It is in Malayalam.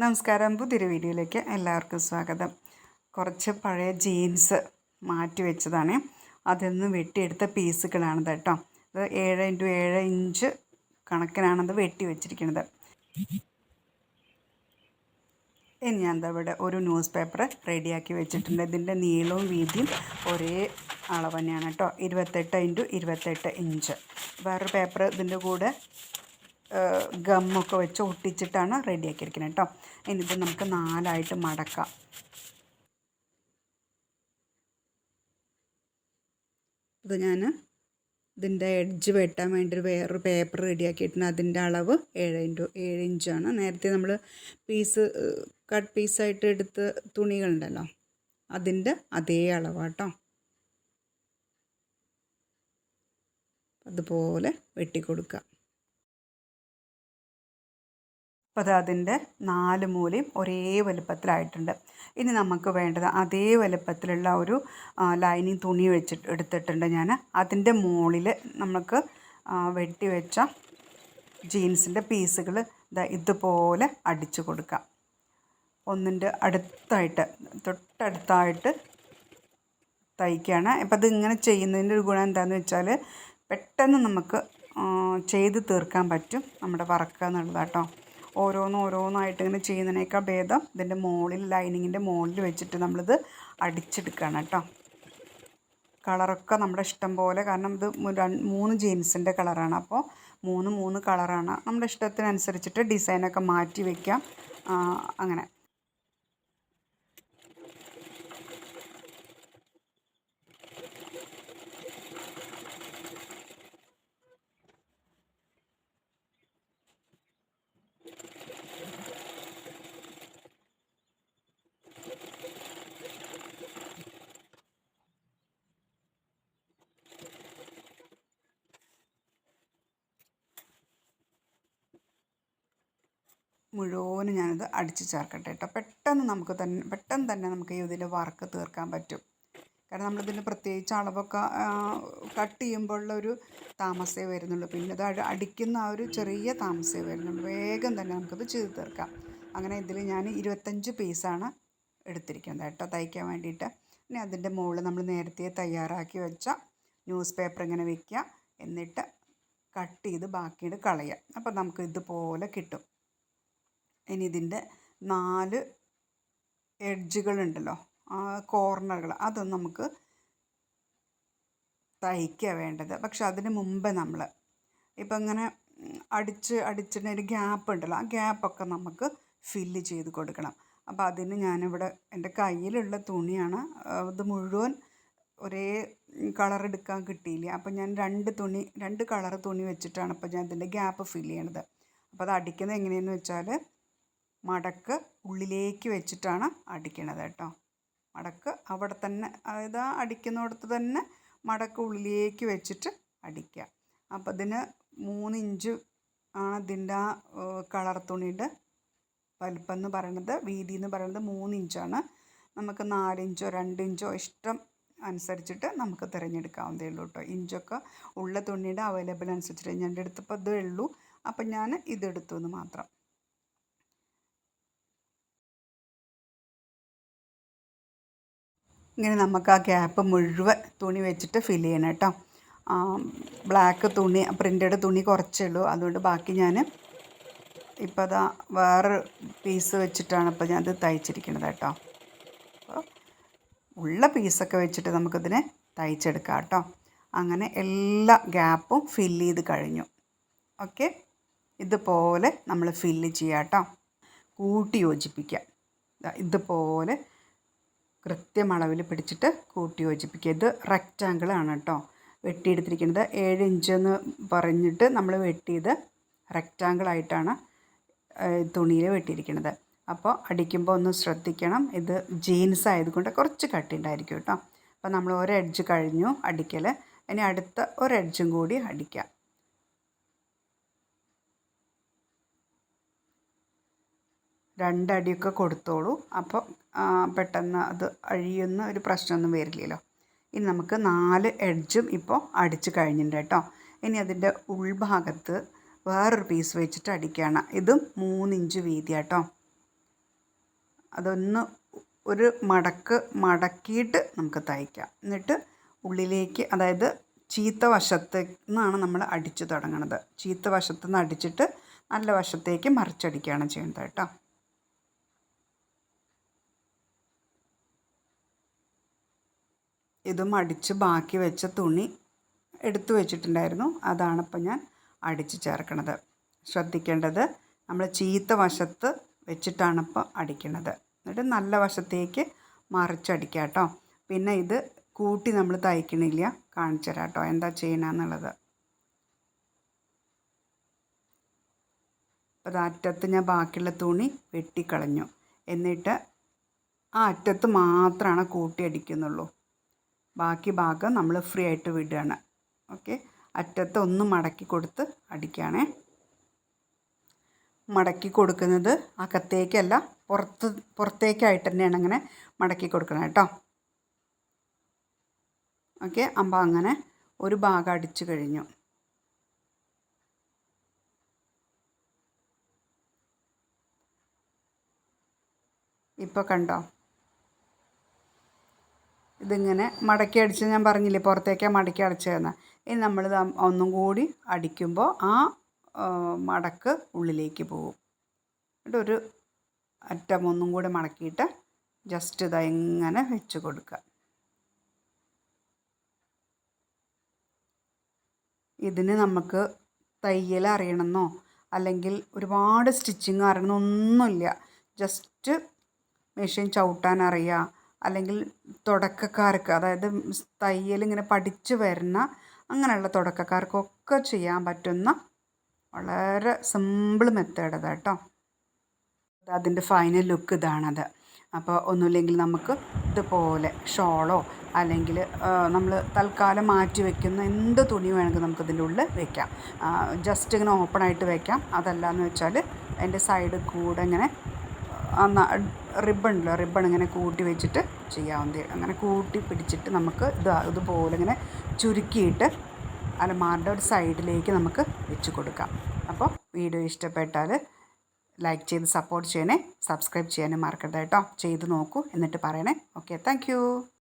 നമസ്കാരം. പുതിയൊരു വീഡിയോയിലേക്ക് എല്ലാവർക്കും സ്വാഗതം. കുറച്ച് പഴയ ജീൻസ് മാറ്റി വെച്ചതാണ്. അതിൽ നിന്ന് വെട്ടിയെടുത്ത പീസുകളാണിത് കേട്ടോ. ഇത് 7x7 ഇഞ്ച് കണക്കിനാണത് വെട്ടി വെച്ചിരിക്കുന്നത്. ഇനി ഞാൻ എന്താ ഇവിടെ ഒരു ന്യൂസ് പേപ്പർ റെഡിയാക്കി വെച്ചിട്ടുണ്ട്. ഇതിൻ്റെ നീളവും വീതിയും ഒരേ അളവ് തന്നെയാണ് കേട്ടോ. 28x28 inch. വേറൊരു പേപ്പർ ഇതിൻ്റെ കൂടെ ഗമ്മൊക്കെ വെച്ച് ഒട്ടിച്ചിട്ടാണ് റെഡിയാക്കിയിരിക്കുന്നത് കേട്ടോ. ഇനിയിത് നമുക്ക് 4ആയിട്ട് മടക്കാം. ഇത് ഞാൻ ഇതിൻ്റെ എഡ്ജ് വെട്ടാൻ വേണ്ടി വേറൊരു പേപ്പർ റെഡിയാക്കിയിട്ടുണ്ട്. അതിൻ്റെ അളവ് 7x7 ഇഞ്ചാണ്. നേരത്തെ നമ്മൾ കട്ട് പീസായിട്ട് എടുത്ത തുണികളുണ്ടല്ലോ, അതിൻ്റെ അതേ അളവാട്ടോ. അതുപോലെ വെട്ടിക്കൊടുക്കുക. അപ്പോൾ അതിൻ്റെ 4 മൂലയും ഒരേ വലുപ്പത്തിലായിട്ടുണ്ട്. ഇനി നമുക്ക് വേണ്ടത് അതേ വലുപ്പത്തിലുള്ള ഒരു ലൈനിങ് തുണി എടുത്തിട്ടുണ്ട് ഞാൻ. അതിൻ്റെ മുകളിൽ നമുക്ക് വെട്ടി വെച്ച ജീൻസിൻ്റെ പീസുകൾ ഇതുപോലെ അടിച്ചു കൊടുക്കാം. ഒന്നിൻ്റെ തൊട്ടടുത്തായിട്ട് തയ്ക്കുകയാണ്. അപ്പോൾ അതിങ്ങനെ ചെയ്യുന്നതിൻ്റെ ഒരു ഗുണം എന്താണെന്ന് വെച്ചാൽ പെട്ടെന്ന് നമുക്ക് ചെയ്ത് തീർക്കാൻ പറ്റും നമ്മുടെ വർക്ക് എന്നുള്ളതാട്ടോ. ഓരോന്നായിട്ട് ഇങ്ങനെ ചെയ്യുന്നതിനേക്കാൾ ഭേദം ഇതിൻ്റെ മുകളിൽ ലൈനിങ്ങിൻ്റെ മുകളിൽ വെച്ചിട്ട് നമ്മളിത് അടിച്ചെടുക്കുകയാണ് കേട്ടോ. കളറൊക്കെ നമ്മുടെ ഇഷ്ടം പോലെ, കാരണം ഇത് 3 ജീൻസിൻ്റെ കളറാണ്. അപ്പോൾ 3 കളറാണ്. നമ്മുടെ ഇഷ്ടത്തിനനുസരിച്ചിട്ട് ഡിസൈനൊക്കെ മാറ്റി വയ്ക്കാം. അങ്ങനെ മുഴുവനും ഞാനിത് അടിച്ച് ചേർക്കട്ടെ കേട്ടോ. പെട്ടെന്ന് തന്നെ നമുക്ക് ഇതിൽ വർക്ക് തീർക്കാൻ പറ്റും. കാരണം നമ്മളിതിന് പ്രത്യേകിച്ച് അളവൊക്കെ കട്ട് ചെയ്യുമ്പോഴുള്ളൊരു താമസമേ വരുന്നുള്ളൂ. പിന്നെ ഇത് അടിക്കുന്ന ആ ഒരു ചെറിയ താമസമേ വരുന്നുള്ളൂ. വേഗം തന്നെ നമുക്കിത് ചെയ്ത് തീർക്കാം. അങ്ങനെ ഇതിൽ ഞാൻ 25 പീസാണ് എടുത്തിരിക്കുന്നത് കേട്ടോ തയ്ക്കാൻ വേണ്ടിയിട്ട്. ഇനി അതിൻ്റെ മുകളിൽ നമ്മൾ നേരത്തെ തയ്യാറാക്കി വെച്ച ന്യൂസ് പേപ്പർ ഇങ്ങനെ വയ്ക്കുക. എന്നിട്ട് കട്ട് ചെയ്ത് ബാക്കിയിട്ട് കളയുക. അപ്പോൾ നമുക്ക് ഇതുപോലെ കിട്ടും. ഇനി ഇതിൻ്റെ 4 എഡ്ജുകളുണ്ടല്ലോ, കോർണറുകൾ, അതൊന്നും നമുക്ക് തയ്ക്കുക വേണ്ടത്. പക്ഷെ അതിന് മുമ്പ് നമ്മൾ ഇപ്പം ഇങ്ങനെ അടിച്ചിട്ട് ഒരു ഗ്യാപ്പ് ഉണ്ടല്ലോ, ആ ഗ്യാപ്പൊക്കെ നമുക്ക് ഫില്ല് ചെയ്ത് കൊടുക്കണം. അപ്പോൾ അതിന് ഞാനിവിടെ എൻ്റെ കയ്യിലുള്ള തുണിയാണ്. ഇത് മുഴുവൻ ഒരേ കളർ എടുക്കാൻ കിട്ടിയില്ല. അപ്പോൾ ഞാൻ 2 കളർ തുണി വെച്ചിട്ടാണ് ഇപ്പോൾ ഞാൻ ഇതിൻ്റെ ഗ്യാപ്പ് ഫില്ല് ചെയ്യണത്. അപ്പോൾ അത് അടിക്കുന്നത് എങ്ങനെയെന്ന് വെച്ചാൽ മടക്ക് ഉള്ളിലേക്ക് വെച്ചിട്ടാണ് അടിക്കണത് കേട്ടോ. മടക്ക് അവിടെ തന്നെ, അതായത് അടിക്കുന്നിടത്ത് തന്നെ മടക്ക് ഉള്ളിലേക്ക് വെച്ചിട്ട് അടിക്കുക. അപ്പോൾ ഇതിന് 3 ഇഞ്ച് ആണ് ഇതിൻ്റെ ആ കളർ തുണിയുടെ വലിപ്പം എന്ന് പറയുന്നത്. വീതി എന്ന് പറയുന്നത് 3 ഇഞ്ചാണ്. നമുക്ക് 4 ഇഞ്ചോ 2 ഇഞ്ചോ ഇഷ്ടം അനുസരിച്ചിട്ട് നമുക്ക് തിരഞ്ഞെടുക്കാവുന്നതേ ഉള്ളൂ കേട്ടോ. ഇഞ്ചൊക്കെ ഉള്ള തുണിയുടെ അവൈലബിൾ അനുസരിച്ചിട്ട് ഞാൻ എടുത്തപ്പോൾ ഇതേ ഉള്ളൂ. അപ്പം ഞാൻ ഇതെടുത്തു എന്ന് മാത്രം. ഇങ്ങനെ നമുക്ക് ആ ഗ്യാപ്പ് മുഴുവൻ തുണി വെച്ചിട്ട് ഫില്ല് ചെയ്യണം കേട്ടോ. ബ്ലാക്ക് തുണി, പ്രിൻ്റഡ് തുണി കുറച്ചേ ഉള്ളൂ. അതുകൊണ്ട് ബാക്കി ഞാൻ ഇപ്പോൾ അതാ വേറെ പീസ് വെച്ചിട്ടാണ് ഇപ്പോൾ ഞാനത് തയ്ച്ചിരിക്കുന്നത് കേട്ടോ. അപ്പോൾ ഉള്ള പീസൊക്കെ വെച്ചിട്ട് നമുക്കിതിനെ തയ്ച്ചെടുക്കാം കേട്ടോ. അങ്ങനെ എല്ലാ ഗ്യാപ്പും ഫില്ല് ചെയ്ത് കഴിഞ്ഞു. ഓക്കെ, ഇതുപോലെ നമ്മൾ ഫില്ല് ചെയ്യാം കേട്ടോ. കൂട്ടി യോജിപ്പിക്കുക. ഇതുപോലെ കൃത്യം അളവിൽ പിടിച്ചിട്ട് കൂട്ടി യോജിപ്പിക്കുക. ഇത് റെക്റ്റാങ്കിളാണ് കേട്ടോ വെട്ടിയെടുത്തിരിക്കുന്നത്. 7 ഇഞ്ച് എന്ന് പറഞ്ഞിട്ട് നമ്മൾ വെട്ടിയത് റെക്റ്റാങ്കിളായിട്ടാണ് തുണിയിൽ വെട്ടിയിരിക്കുന്നത്. അപ്പോൾ അടിക്കുമ്പോൾ ഒന്ന് ശ്രദ്ധിക്കണം. ഇത് ജീൻസ് ആയതുകൊണ്ട് കുറച്ച് കട്ടിയുണ്ടായിരിക്കും കേട്ടോ. അപ്പോൾ നമ്മൾ ഒരു എഡ്ജ് കഴിഞ്ഞു അടിക്കൽ. ഇനി അടുത്ത ഒരു എഡ്ജും കൂടി അടിക്കാം. രണ്ടടിയൊക്കെ കൊടുത്തോളൂ. അപ്പോൾ പെട്ടെന്ന് അത് അഴിയുന്ന ഒരു പ്രശ്നമൊന്നും വരില്ലല്ലോ. ഇനി നമുക്ക് 4 എഡ്ജും ഇപ്പോൾ അടിച്ച് കഴിഞ്ഞിട്ടുണ്ട് കേട്ടോ. ഇനി അതിൻ്റെ ഉൾഭാഗത്ത് വേറൊരു പീസ് വെച്ചിട്ട് അടിക്കുകയാണ്. ഇതും 3 ഇഞ്ച് വീതി കേട്ടോ. അതൊന്ന് ഒരു മടക്കിയിട്ട് നമുക്ക് തയ്ക്കാം. എന്നിട്ട് ഉള്ളിലേക്ക്, അതായത് ചീത്ത വശത്ത് നിന്നാണ് നമ്മൾ അടിച്ചു തുടങ്ങണത്. ചീത്ത വശത്തു നിന്ന് അടിച്ചിട്ട് നല്ല വശത്തേക്ക് മറിച്ചടിക്കുകയാണ് ചെയ്യുന്നത് കേട്ടോ. ഇതും അടിച്ച് ബാക്കി വെച്ച തുണി എടുത്തു വെച്ചിട്ടുണ്ടായിരുന്നു, അതാണിപ്പോൾ ഞാൻ അടിച്ച് ചേർക്കണത്. ശ്രദ്ധിക്കേണ്ടത്, നമ്മൾ ചീത്ത വശത്ത് വെച്ചിട്ടാണ് ഇപ്പോൾ അടിക്കണത്. എന്നിട്ട് നല്ല വശത്തേക്ക് മറിച്ചടിക്കുക കേട്ടോ. പിന്നെ ഇത് കൂട്ടി നമ്മൾ തയ്ക്കണില്ല, കാണിച്ചു തരാം കേട്ടോ എന്താ ചെയ്യണമെന്നുള്ളത്. അപ്പോൾ അത് അറ്റത്ത് ഞാൻ ബാക്കിയുള്ള തുണി വെട്ടിക്കളഞ്ഞു. എന്നിട്ട് ആ അറ്റത്ത് മാത്രമാണ് കൂട്ടി അടിക്കുന്നുള്ളൂ. ബാക്കി ഭാഗം നമ്മൾ ഫ്രീ ആയിട്ട് വിടുകയാണ്. ഓക്കെ, അറ്റത്ത് ഒന്ന് മടക്കി കൊടുത്ത് അടിക്കുകയാണേ. മടക്കി കൊടുക്കുന്നത് അകത്തേക്കല്ല, പുറത്തേക്കായിട്ട് തന്നെയാണ് അങ്ങനെ മടക്കി കൊടുക്കണം കേട്ടോ. ഓക്കെ, അപ്പോൾ അങ്ങനെ ഒരു ഭാഗം അടിച്ചു കഴിഞ്ഞു. ഇപ്പോൾ കണ്ടോ, ഇതിങ്ങനെ മടക്കി അടിച്ച്, ഞാൻ പറഞ്ഞില്ലേ പുറത്തേക്കാണ് മടക്കി അടിച്ചതെന്ന്. ഇനി നമ്മളിത് ഒന്നും കൂടി അടിക്കുമ്പോൾ ആ മടക്ക് ഉള്ളിലേക്ക് പോകും. എന്നിട്ട് ഒരു അറ്റം ഒന്നും കൂടി മടക്കിയിട്ട് ജസ്റ്റ് ഇതാ ഇങ്ങനെ വെച്ച് കൊടുക്കുക. ഇതിന് നമുക്ക് തയ്യൽ അറിയണമെന്നോ അല്ലെങ്കിൽ ഒരുപാട് സ്റ്റിച്ചിങ് അറിയണമെന്നൊന്നുമില്ല. ജസ്റ്റ് മെഷീൻ ചവിട്ടാൻ അറിയുക, അല്ലെങ്കിൽ തുടക്കക്കാർക്ക്, അതായത് തയ്യൽ ഇങ്ങനെ പഠിച്ച് വരുന്ന അങ്ങനെയുള്ള തുടക്കക്കാർക്കൊക്കെ ചെയ്യാൻ പറ്റുന്ന വളരെ സിമ്പിൾ മെത്തേഡ് അതാണ് കേട്ടോ. അതിൻ്റെ ഫൈനൽ ലുക്ക് ഇതാണത്. അപ്പോൾ ഒന്നുമില്ലെങ്കിൽ നമുക്ക് ഇതുപോലെ ഷോളോ അല്ലെങ്കിൽ നമ്മൾ തൽക്കാലം മാറ്റി വെക്കുന്ന എന്ത് തുണി വേണമെങ്കിൽ നമുക്കിതിൻ്റെ ഉള്ളിൽ വെക്കാം. ജസ്റ്റ് ഇങ്ങനെ ഓപ്പണായിട്ട് വെക്കാം. അതല്ലാന്ന് വെച്ചാൽ അതിൻ്റെ സൈഡിൽ കൂടെ ഇങ്ങനെ റിബൺ ഇങ്ങനെ കൂട്ടി വെച്ചിട്ട് ചെയ്യാവുന്നതേ. അങ്ങനെ കൂട്ടി പിടിച്ചിട്ട് നമുക്ക് ഇതുപോലെ ഇങ്ങനെ ചുരുക്കിയിട്ട് അലമാരുടെ ഒരു സൈഡിലേക്ക് നമുക്ക് വെച്ച് കൊടുക്കാം. അപ്പോൾ വീഡിയോ ഇഷ്ടപ്പെട്ടാൽ ലൈക്ക് ചെയ്ത് സപ്പോർട്ട് ചെയ്യണേ. സബ്സ്ക്രൈബ് ചെയ്യാനും മറക്കരുത് കേട്ടോ. ചെയ്ത് നോക്കൂ, എന്നിട്ട് പറയണേ. Okay, thank